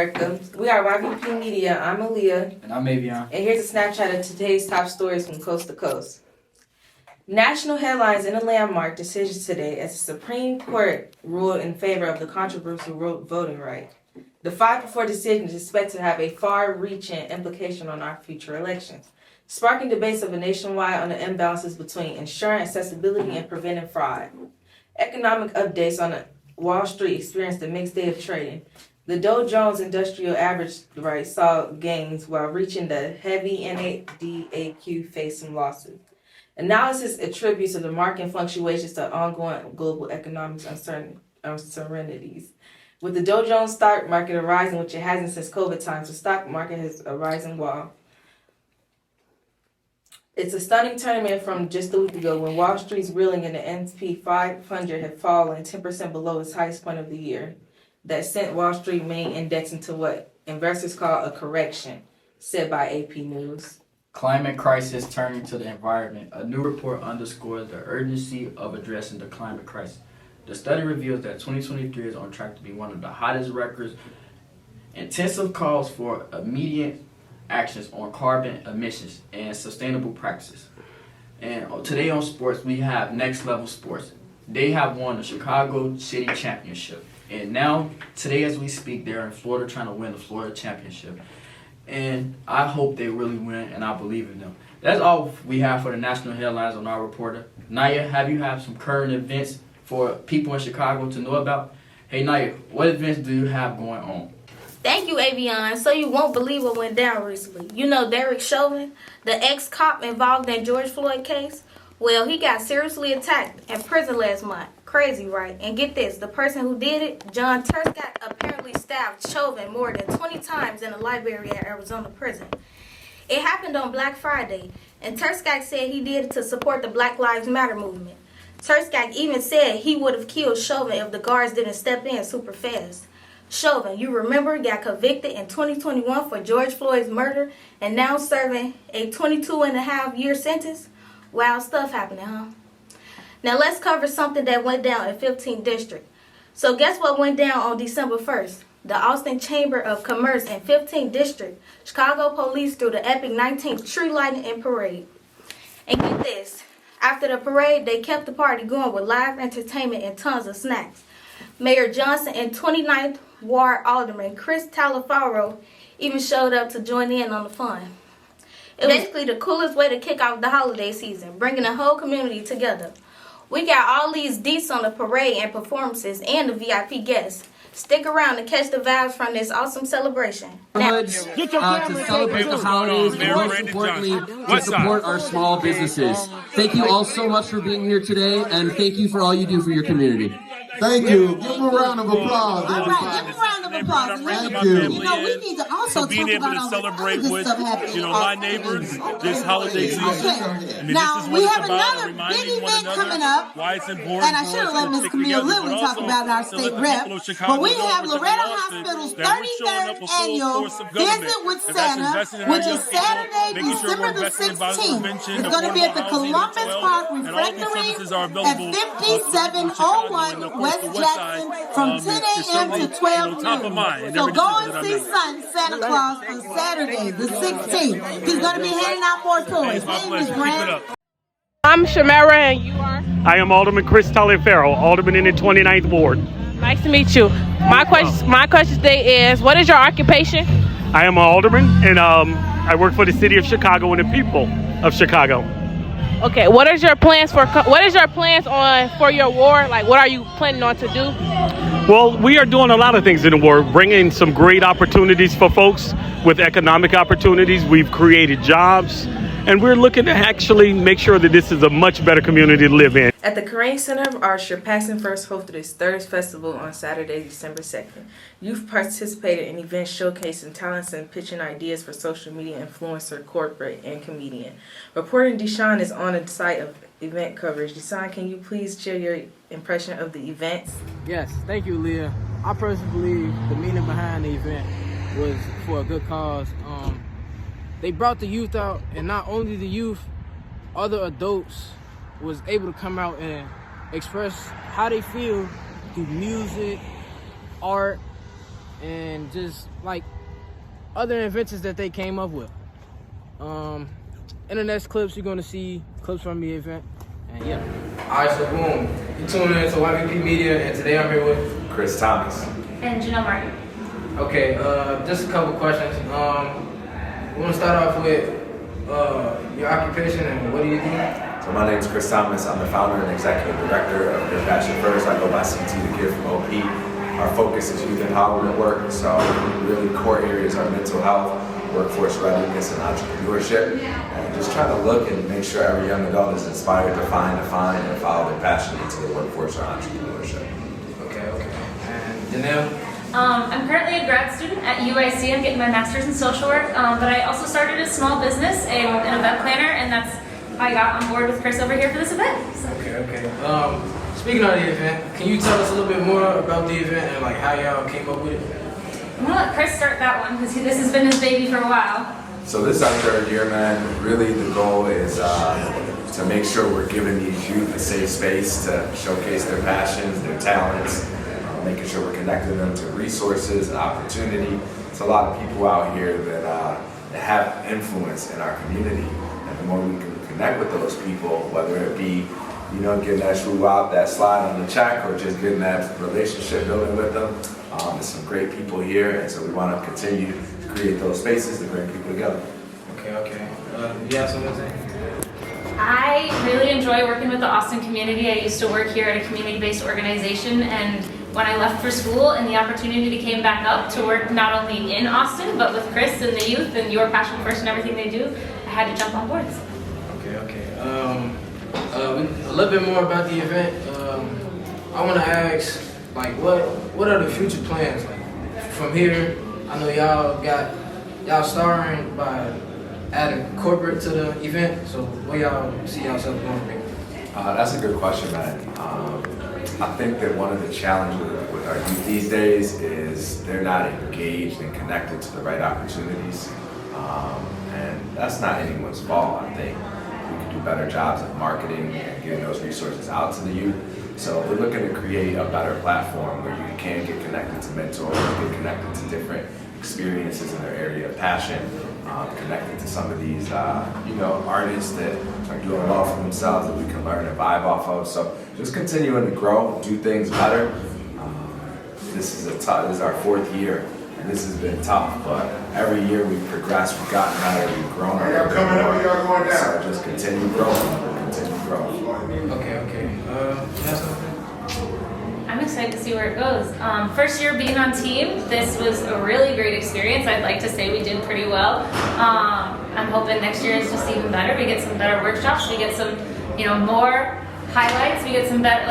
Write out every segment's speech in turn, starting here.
America. We are YVP Media. I'm Aaliyah. And I'm Avion. And here's a snapshot of today's top stories from coast to coast. National headlines in a landmark decision today as the Supreme Court ruled in favor of the controversial voting right. The 5-4 decision is expected to have a far-reaching implication on our future elections, sparking debates of a nationwide on the imbalances between ensuring accessibility and preventing fraud. Economic updates on Wall Street experienced a mixed day of trading. The Dow Jones Industrial Average saw gains while reaching the heavy NADAQ faced some losses. Analysis attributes of the market fluctuations to ongoing global economic uncertainties. With the Dow Jones stock market rising, which it hasn't since COVID times, the stock market has a rising wall. It's a stunning tournament from just a week ago when Wall Street's reeling and the S&P 500 had fallen 10% below its highest point of the year. That sent Wall Street main index into what investors call a correction, said by AP News. Climate crisis turning to the environment. A new report underscores the urgency of addressing the climate crisis. The study reveals that 2023 is on track to be one of the hottest records. Intensive calls for immediate actions on carbon emissions and sustainable practices. And today on sports, we have Next Level Sports. They have won the Chicago City Championship. And now, today as we speak, they're in Florida trying to win the Florida Championship. And I hope they really win, and I believe in them. That's all we have for the national headlines on our reporter. Naya, have you have some current events for people in Chicago to know about? Hey, Naya, what events do you have going on? Thank you, Avion. So you won't believe what went down recently. You know Derek Chauvin, the ex-cop involved in George Floyd case? Well, he got seriously attacked in prison last month. Crazy, right? And get this, the person who did it, John Turcotte, apparently stabbed Chauvin more than 20 times in a library at Arizona prison. It happened on Black Friday, and Turcotte said he did it to support the Black Lives Matter movement. Turcotte even said he would have killed Chauvin if the guards didn't step in super fast. Chauvin, you remember, got convicted in 2021 for George Floyd's murder and now serving a 22.5-year sentence? Wild stuff happening, huh? Now let's cover something that went down in 15th District. So guess what went down on December 1st? The Austin Chamber of Commerce in 15th District, Chicago police threw the epic 19th tree lighting and parade. And get this, after the parade, they kept the party going with live entertainment and tons of snacks. Mayor Johnson and 29th Ward Alderman Chris Talafaro even showed up to join in on the fun. It was basically the coolest way to kick off the holiday season, bringing the whole community together. We got all these deets on the parade and performances and the VIP guests. Stick around to catch the vibes from this awesome celebration. To celebrate the holidays and most importantly, to support our small businesses. Thank you all so much for being here today, and thank you for all you do for your community. Thank you. Give them a round of applause, everybody. All right, give them a round of applause. Thank you. You know, we need to also being able to celebrate with, my neighbors this holiday season. Okay. Now, we have another big event coming up, why it's important and I should have let Ms. Camille Lilly talk about our state rep, but we have Loretta Hospital's 33rd annual Visit with Santa, which is Saturday, December the 16th. It's going to be at the Columbus Park Refectory at 5701 West Jackson from 10 a.m. to 12 noon. So go and see Santa Claus on Saturday, the 16th. He's going to be handing out more toys. Hey, Ms. Grant. I'm Shamara, and you are? I am Alderman Chris Taliaferro, Alderman in the 29th Ward. Nice to meet you. My question today is, what is your occupation? I am an alderman, and I work for the city of Chicago and the people of Chicago. Okay, what is your plans for your ward? Like, what are you planning on to do? Well, we are doing a lot of things in the ward, bringing some great opportunities for folks with economic opportunities. We've created jobs, and we're looking to actually make sure that this is a much better community to live in. At the Crane Center of Arts, your Passing First hosted its third festival on Saturday, December 2nd. Youth participated in events showcasing talents and pitching ideas for social media influencer, corporate, and comedian. Reporter Deshaun is on the site of event coverage. Deshaun, can you please share your impression of the events? Yes, thank you, Leah. I personally believe the meaning behind the event was for a good cause. They brought the youth out, and not only the youth, other adults was able to come out and express how they feel through music, art, and just like other inventions that they came up with. In the next clips, you're going to see clips from the event. And yeah. All right, so boom. You're tuning in to YVP Media, and today I'm here with Chris Thomas. And Janelle Martin. Okay, just a couple questions. We want to start off with your occupation and what do you do? So my name is Chris Thomas. I'm the founder and executive director of Your Passion First. I go by CT the Kid from OP. Our focus is youth empowerment work. So really core areas are mental health, workforce readiness, and entrepreneurship. And just trying to look and make sure every young adult is inspired to find, and follow their passion into the workforce or entrepreneurship. Okay. And Janelle? I'm currently a grad student at UIC. I'm getting my master's in social work, but I also started a small business, an event planner, and that's how I got on board with Chris over here for this event. So. Okay. Speaking of the event, can you tell us a little bit more about the event and like how y'all came up with it? I'm gonna let Chris start that one because this has been his baby for a while. So this is our third year, man. Really the goal is to make sure we're giving these youth a safe space to showcase their passions, their talents, making sure we're connecting them to resources and opportunity. It's a lot of people out here that have influence in our community. And the more we can connect with those people, whether it be, getting that screw out, that slide on the check, or just getting that relationship building with them, there's some great people here, and so we want to continue to create those spaces to bring people together. Okay. You have something to say? I really enjoy working with the Austin community. I used to work here at a community-based organization, and when I left for school and the opportunity came back up to work not only in Austin, but with Chris and the youth and Your Passion First and everything they do, I had to jump on board. Okay. A little bit more about the event. I want to ask, like, what are the future plans? Like, from here, I know y'all starring by adding corporate to the event, so where y'all see yourselves going from here? That's a good question, man. I think that one of the challenges with our youth these days is they're not engaged and connected to the right opportunities. And that's not anyone's fault. I think we could do better jobs of marketing and getting those resources out to the youth. So we're looking to create a better platform where you can get connected to mentors, get connected to different experiences in their area of passion, connected to some of these, artists that are doing well for themselves that we can learn and vibe off of. So just continuing to grow, do things better. This is our fourth year, and this has been tough, but every year we've progressed, we've gotten better, we've grown. So just continue growing, Okay. I'm excited to see where it goes. First year being on team, this was a really great experience. I'd like to say we did pretty well. I'm hoping next year is just even better. We get some better workshops. We get some, more highlights. We get some better,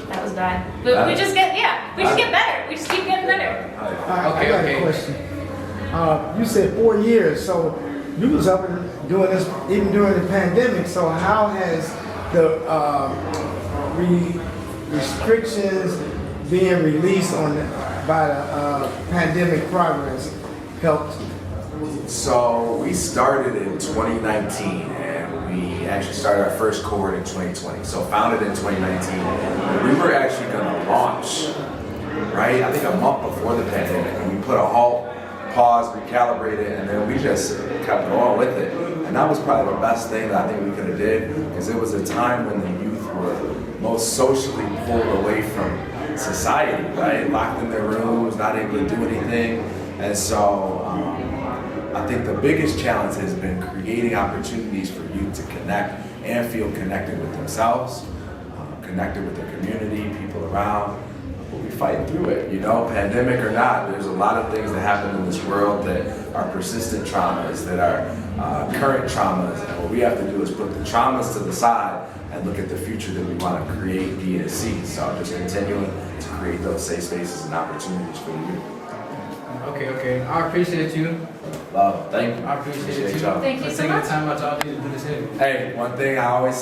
that was bad. But we just get better. We just keep getting better. I got a question. You said 4 years, so you was up and doing this even during the pandemic. So how has the restrictions being released by the pandemic progress helped? So we started in 2019, and we actually started our first cohort in 2020. So founded in 2019, and we were actually going to launch, right? I think a month before the pandemic, and we put a halt, pause, recalibrated, and then we just kept going with it. And that was probably the best thing that I think we could have did, because it was a time when the youth were most socially pulled away from society, right? Locked in their rooms, not able to do anything. And so I think the biggest challenge has been creating opportunities for youth to connect and feel connected with themselves, connected with their community, people around. But we fight through it, pandemic or not. There's a lot of things that happen in this world that are persistent traumas, that are current traumas. And what we have to do is put the traumas to the side and look at the future that we want to create, be, and see. So just continuing to create those safe spaces and opportunities for the youth. Okay. I appreciate you. Love, thank you. I appreciate you. Thank you so much. Taking the time out y'all need to do this here. Hey, one thing I always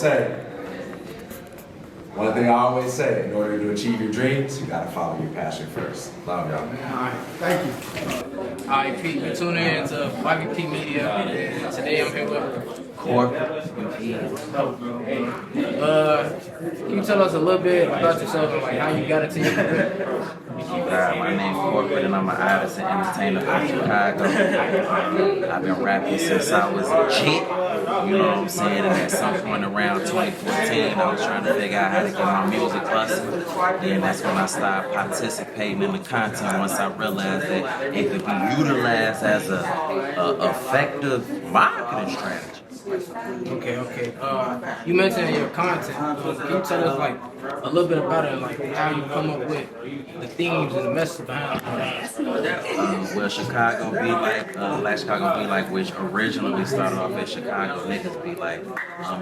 say, in order to achieve your dreams, you gotta follow your passion first. Love y'all. All right, thank you. All right, Pete, you're tuning in to YVP Media. Today I'm here with corporate. Can you tell us a little bit about yourself and like how you got into your career? My name's Corporate and I'm an artist and entertainer from Chicago. I've been rapping since I was a chick, you know what I'm saying? And at some point around 2014, I was trying to figure out how to get my music busting. And that's when I started participating in the content once I realized that it could be utilized as a effective marketing strategy. Okay. You mentioned your content. Can you tell us like a little bit about it, like how you come up with the themes and the message behind it? Well, Chicago Be Like, Black Chicago Be Like, which originally started off as Chicago Niggas Be Like,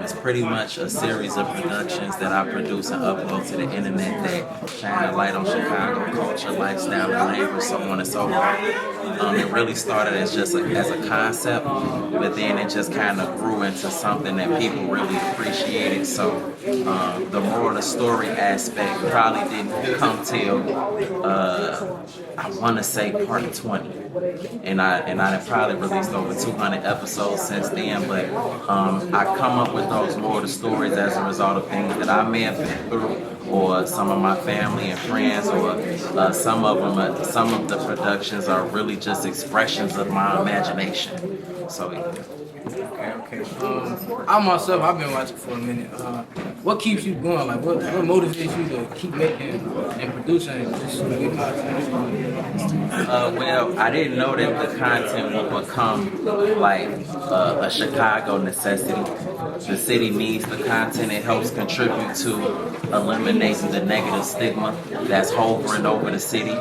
it's pretty much a series of productions that I produce and upload to the internet that shine a light on Chicago culture, lifestyle, and labor, so on and so forth. It really started as just as a concept, but then it just kind of grew into something that people really appreciated. So the moral of the story aspect probably didn't come till I want to say part 20, and I have probably released over 200 episodes since then. But I come up with those moral of the stories as a result of things that I may have been through, or some of my family and friends, or some of the productions are really just expressions of my imagination. So yeah. Okay. I myself, I've been watching for a minute. What keeps you going? Like, what motivates you to keep making and producing this good content? Well, I didn't know that the content would become like a Chicago necessity. The city needs the content. It helps contribute to eliminating the negative stigma that's hovering over the city.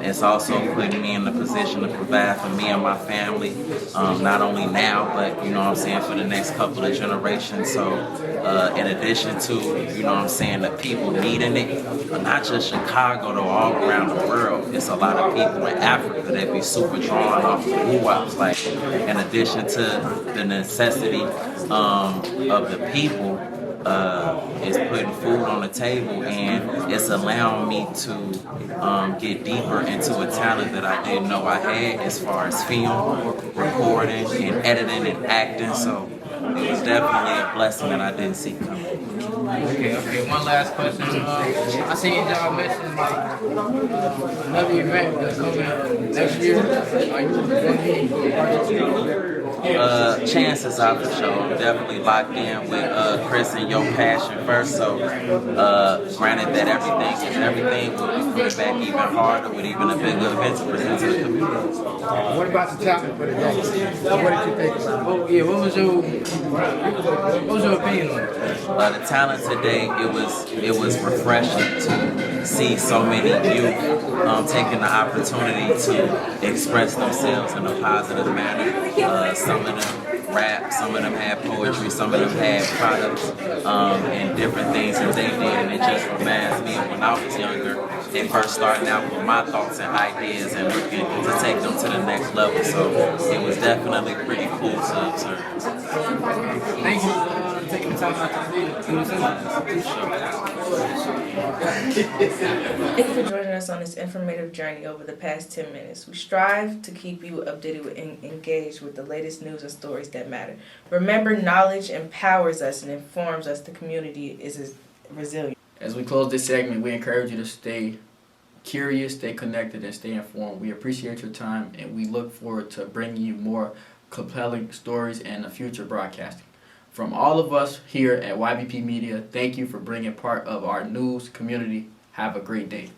It's also putting me in the position to provide for me and my family, not only now, but you know what I'm saying, for the next couple of generations. So in addition to, you know what I'm saying, the people needing it, not just Chicago though, all around the world, it's a lot of people in Africa that be super drawn off the woo-wops. Like, in addition to the necessity of the people, it's putting food on the table, and it's allowing me to get deeper into a talent that I didn't know I had as far as film, recording, and editing and acting. So it was definitely a blessing that I didn't see coming. Okay. One last question. I seen y'all mention like another event that's coming next year. Are you going to be Chances are for sure. I'm definitely locked in with Chris and Your Passion first. So granted that everything will be put back even harder with even a bigger event to present to the community. What about the talent for the day? What did you think about it? What was your opinion on it? The talent today, it was refreshing to see so many youth taking the opportunity to express themselves in a positive manner. Some of them rap, some of them had poetry, some of them had products and different things that they did, and it just reminds me of when I was younger and first starting out with my thoughts and ideas and looking to take them to the next level. So it was definitely pretty cool to observe. Thank you for taking the time out to do this. Thank you for joining us on this informative journey over the past 10 minutes. We strive to keep you updated and engaged with the latest news and stories that matter. Remember, knowledge empowers us and informs us the community is resilient. As we close this segment, we encourage you to stay curious, stay connected, and stay informed. We appreciate your time, and we look forward to bringing you more compelling stories and the future broadcasting. From all of us here at YVP Media, thank you for bringing part of our news community. Have a great day.